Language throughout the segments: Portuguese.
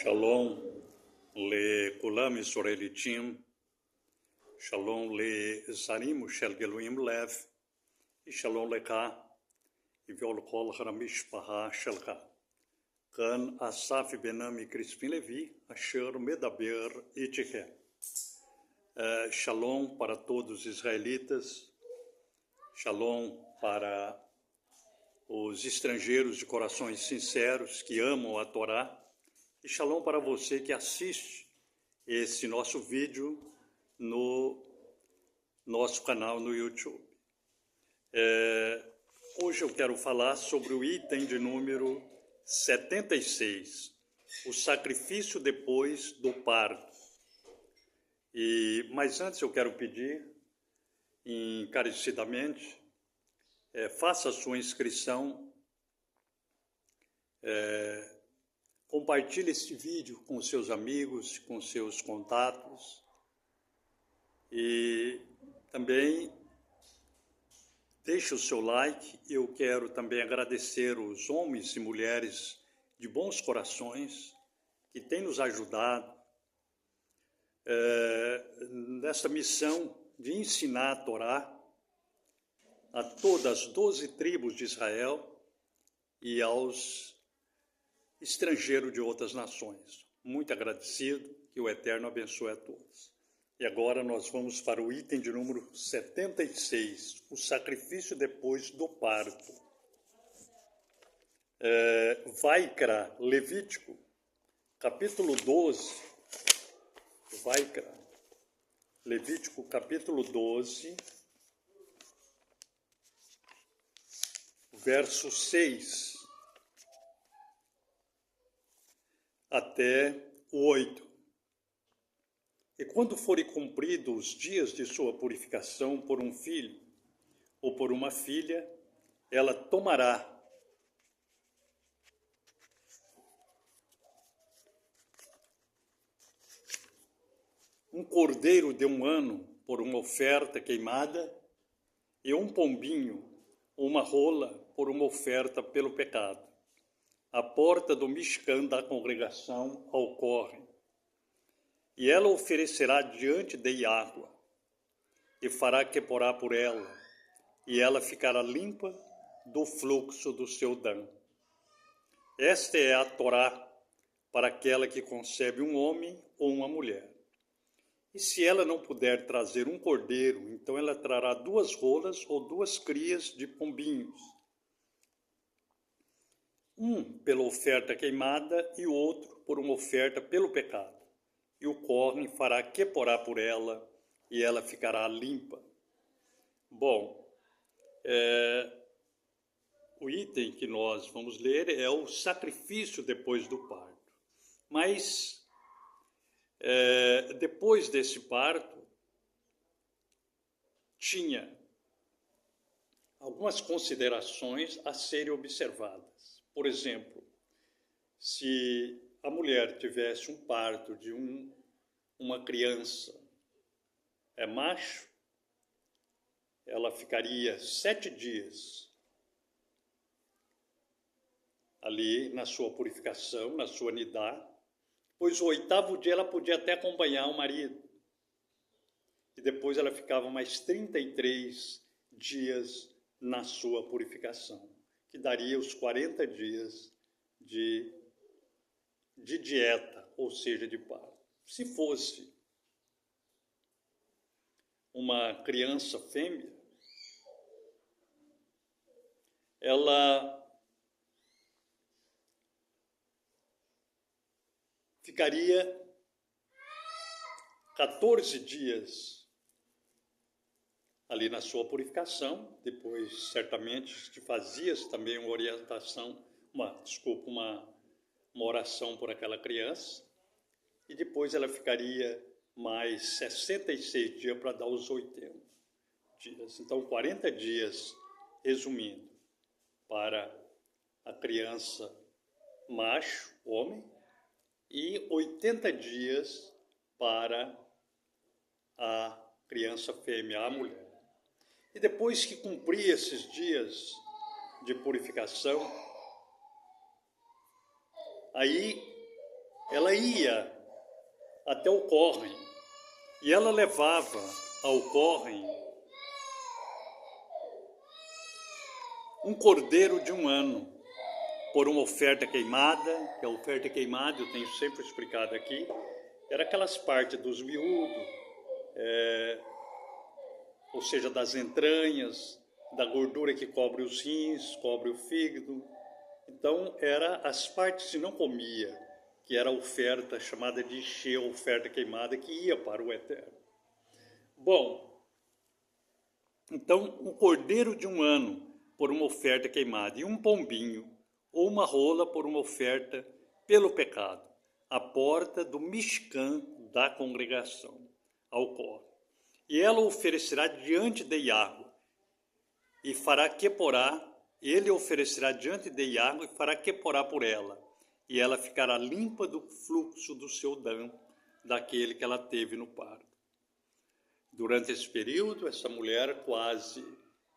Shalom לכולם ישראליתים, שלום לזרים ושל גילויים לב, ושלום לך ולכל המשפחה שלך. כאן אסף בן מקריספין לוי, אשר מדבר איתכם. Shalom para todos os israelitas, shalom para os estrangeiros de corações sinceros que amam a Torá, e shalom para você que assiste esse nosso vídeo no nosso canal no YouTube. Hoje eu quero falar sobre o item de número 76, o sacrifício depois do parto. Mas antes eu quero pedir encarecidamente, faça a sua inscrição, compartilhe este vídeo com seus amigos, com seus contatos, e também deixe o seu like. Eu quero também agradecer os homens e mulheres de bons corações que têm nos ajudado nessa missão de ensinar a Torá a todas as 12 tribos de Israel e aos estrangeiros de outras nações. Muito agradecido, que o Eterno abençoe a todos. E agora nós vamos para o item de número 76, o sacrifício depois do parto. Vaikra, Levítico, capítulo 12, Vaikra, Levítico, capítulo 12, verso 6 até o 8. E quando forem cumpridos os dias de sua purificação por um filho ou por uma filha, ela tomará um cordeiro de 1 ano por uma oferta queimada e um pombinho ou uma rola por uma oferta pelo pecado. A porta do Mishkan da congregação ocorre. E ela oferecerá diante de Yahweh, e fará queporá por ela, e ela ficará limpa do fluxo do seu dano. Esta é a Torá para aquela que concebe um homem ou uma mulher. E se ela não puder trazer um cordeiro, então ela trará 2 rolas ou 2 crias de pombinhos. Um pela oferta queimada e o outro por uma oferta pelo pecado. E o Cohen fará queporá por ela, e ela ficará limpa. Bom, o item que nós vamos ler é o sacrifício depois do parto. Mas depois desse parto, tinha algumas considerações a serem observadas. Por exemplo, se a mulher tivesse um parto de uma criança macho, ela ficaria 7 dias ali na sua purificação, na sua nidá, pois o 8º dia ela podia até acompanhar o marido. E depois ela ficava mais 33 dias na sua purificação, que daria os 40 dias de dieta, ou seja, de parto. Se fosse uma criança fêmea, ela ficaria 14 dias ali na sua purificação. Depois, certamente, te fazia-se também uma orientação, uma oração por aquela criança. E depois ela ficaria mais 66 dias para dar os 80 dias. Então, 40 dias, resumindo, para a criança macho, homem, e 80 dias para a criança fêmea, a mulher. E depois que cumprir esses dias de purificação, aí ela ia até o Córrego e ela levava ao Córrego um cordeiro de 1 ano por uma oferta queimada, que a oferta queimada, eu tenho sempre explicado aqui, era aquelas partes dos miúdos, ou seja, das entranhas, da gordura que cobre os rins, cobre o fígado. Então, era as partes que não comia, que era a oferta chamada de Ishê, oferta queimada, que ia para o Eterno. Bom, então, um cordeiro de 1 ano por uma oferta queimada e um pombinho ou uma rola por uma oferta pelo pecado, à porta do Mishkan da congregação, ao Cor. E ela oferecerá diante de Yahweh e fará queporá, ele oferecerá diante de Yahweh e fará queporá por ela, e ela ficará limpa do fluxo do seu dano, daquele que ela teve no parto. Durante esse período, essa mulher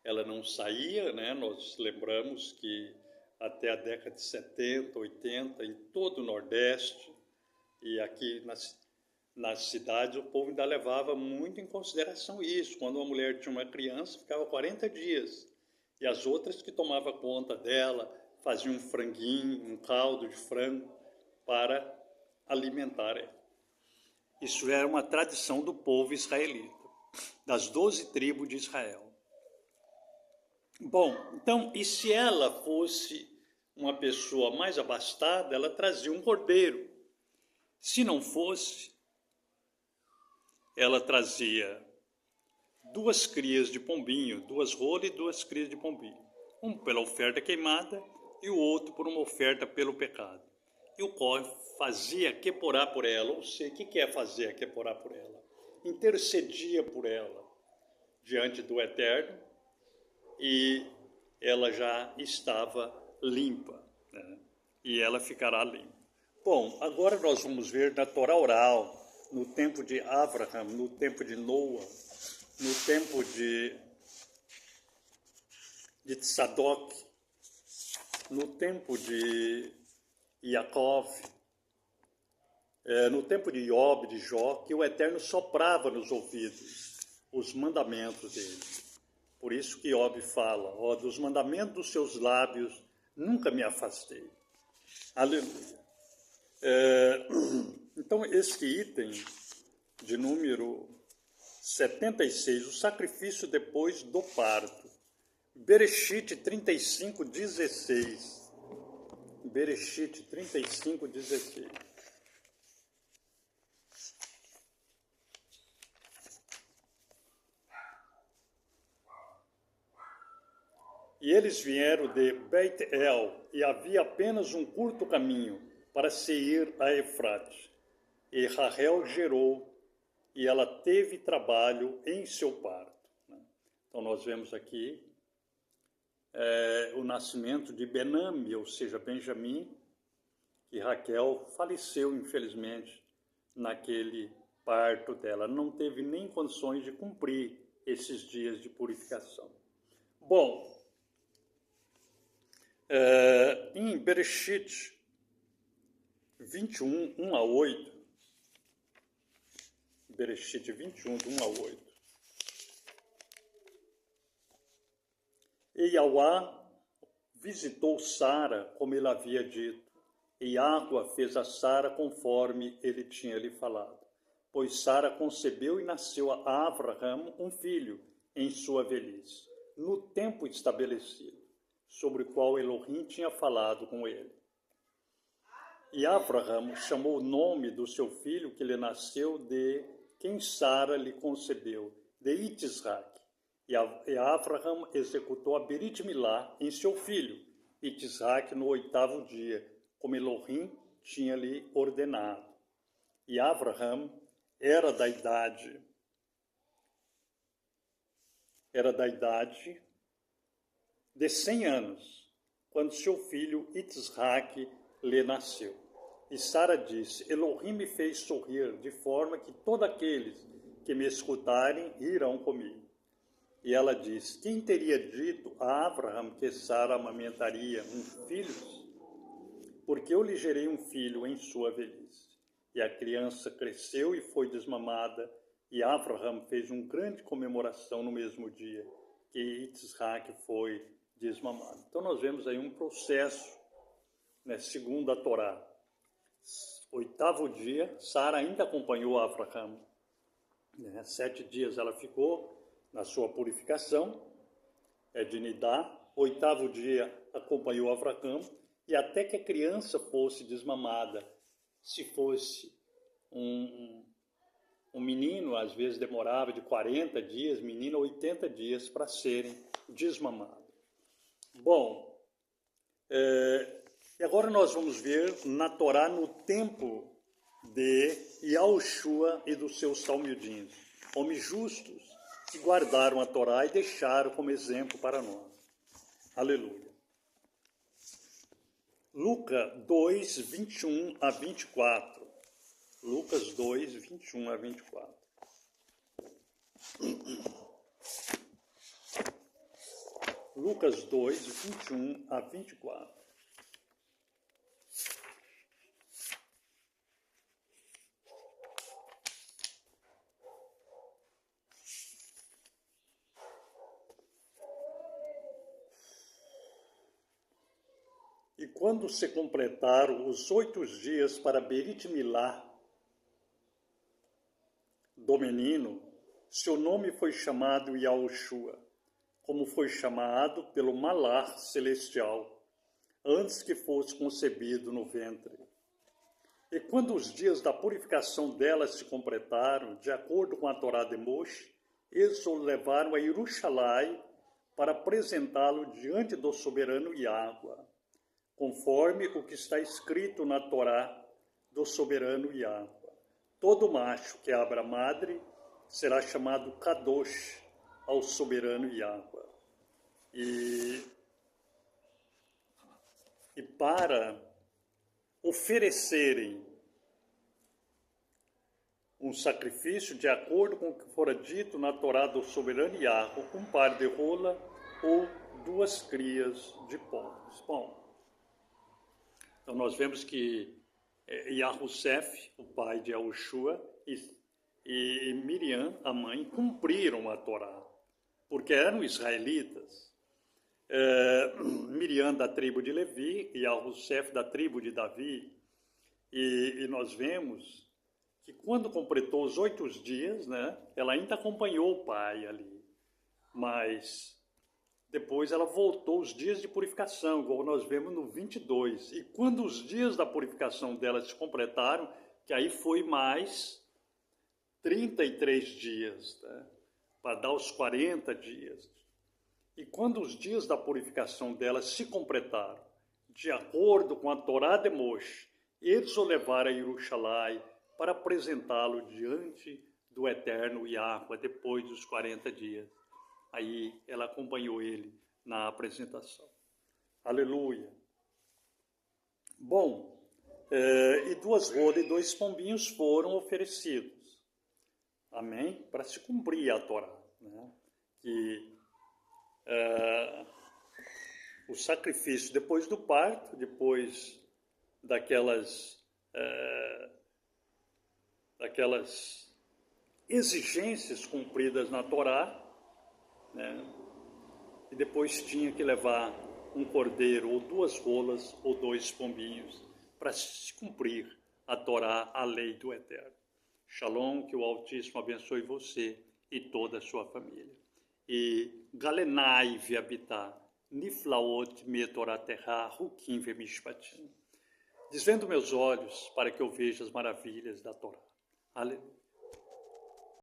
ela não saía, né? Nós lembramos que até a década de 70, 80, em todo o Nordeste e aqui nas cidades, o povo ainda levava muito em consideração isso. Quando uma mulher tinha uma criança, ficava 40 dias. E as outras que tomavam conta dela, faziam um franguinho, um caldo de frango para alimentar ela. Isso era uma tradição do povo israelita, das 12 tribos de Israel. Bom, então, e se ela fosse uma pessoa mais abastada, ela trazia um cordeiro. Se não fosse, ela trazia 2 crias de pombinho, 2 rolas e 2 crias de pombinho. Um pela oferta queimada e o outro por uma oferta pelo pecado. E o Cor fazia queporá por ela, ou seja, o que é fazer queporá por ela? Intercedia por ela diante do Eterno e ela já estava limpa, né? E ela ficará limpa. Bom, agora nós vamos ver na Torá oral, no tempo de Abraham, no tempo de Noa, no tempo de Tzadok, no tempo de Yaakov, no tempo de Iob, de Jó, que o Eterno soprava nos ouvidos os mandamentos dele. Por isso que Iob fala, dos mandamentos dos seus lábios nunca me afastei. Aleluia. Então, esse item de número 76, o sacrifício depois do parto. Bereshit 35, 16. Bereshit 35, 16. E eles vieram de Beit-El, e havia apenas um curto caminho para se ir a Efrate. E Rahel gerou, e ela teve trabalho em seu parto. Então, nós vemos aqui o nascimento de Benami, ou seja, Benjamim, e Raquel faleceu, infelizmente, naquele parto dela. Não teve nem condições de cumprir esses dias de purificação. Bom, em Bereshit 21, 1 a 8, Bereshit 21, de 1 a 8. E Yahweh visitou Sara, como ele havia dito, e Água fez a Sara conforme ele tinha lhe falado. Pois Sara concebeu e nasceu a Abraham um filho em sua velhice, no tempo estabelecido, sobre o qual Elohim tinha falado com ele. E Abraham chamou o nome do seu filho que lhe nasceu de quem Sara lhe concebeu, de Itzhak. E Abraham executou a Berit Milá em seu filho, Itzhak, no 8º dia, como Elohim tinha lhe ordenado. E Abraham era da idade de 100 anos, quando seu filho Itzhak lhe nasceu. E Sara disse, Elohim me fez sorrir, de forma que todos aqueles que me escutarem irão comigo. E ela disse, quem teria dito a Abraham que Sara amamentaria um filho? porque eu lhe gerei um filho em sua velhice. E a criança cresceu e foi desmamada, e Abraham fez uma grande comemoração no mesmo dia que Isaac foi desmamado. Então nós vemos aí um processo, né, segundo a Torá. 8º dia, Sara ainda acompanhou Abraham. 7 dias ela ficou na sua purificação, de Nidá. 8º dia acompanhou Abraham, e até que a criança fosse desmamada. Se fosse um menino, às vezes demorava de 40 dias, menina 80 dias para serem desmamados. Bom, e agora nós vamos ver na Torá no tempo de Yahushua e dos seus talmidim, homens justos que guardaram a Torá e deixaram como exemplo para nós. Aleluia. Lucas 2, 21 a 24. Lucas 2, 21 a 24. Lucas 2, 21 a 24. E quando se completaram os 8 dias para Berit Milá do menino, seu nome foi chamado Yahushua, como foi chamado pelo Malar celestial, antes que fosse concebido no ventre. E quando os dias da purificação dela se completaram, de acordo com a Torá de Moshe, eles o levaram a Jerusalém para apresentá-lo diante do soberano Yahweh, conforme o que está escrito na Torá do soberano Yahweh. Todo macho que abra madre será chamado Kadosh ao soberano Yahweh. E para oferecerem um sacrifício de acordo com o que fora dito na Torá do soberano Yahweh, um par de rola ou 2 crias de pombos. Bom, então nós vemos que Yahussef, o pai de Yahushua, e Miriam, a mãe, cumpriram a Torá, porque eram israelitas. Miriam da tribo de Levi e Yahussef da tribo de Davi. E nós vemos que quando completou os 8 dias, né, ela ainda acompanhou o pai ali, mas depois ela voltou os dias de purificação, como nós vemos no 22. E quando os dias da purificação dela se completaram, que aí foi mais 33 dias, né, para dar os 40 dias. E quando os dias da purificação dela se completaram, de acordo com a Torá de Moshe, eles o levaram a Jerusalém para apresentá-lo diante do eterno Yahweh depois dos 40 dias. Aí ela acompanhou ele na apresentação. Aleluia. Bom, e 2 rolas e 2 pombinhos foram oferecidos. Amém? Para se cumprir a Torá, né? Que o sacrifício depois do parto, depois daquelas exigências cumpridas na Torá, né? E depois tinha que levar um cordeiro, ou 2 rolas, ou 2 pombinhos, para se cumprir a Torá, a lei do Eterno. Shalom, que o Altíssimo abençoe você e toda a sua família. E Galenai vi habitar, Niflaot me toraterra, Hukim ve mishpatim. Desvendo meus olhos para que eu veja as maravilhas da Torá. Aleluia.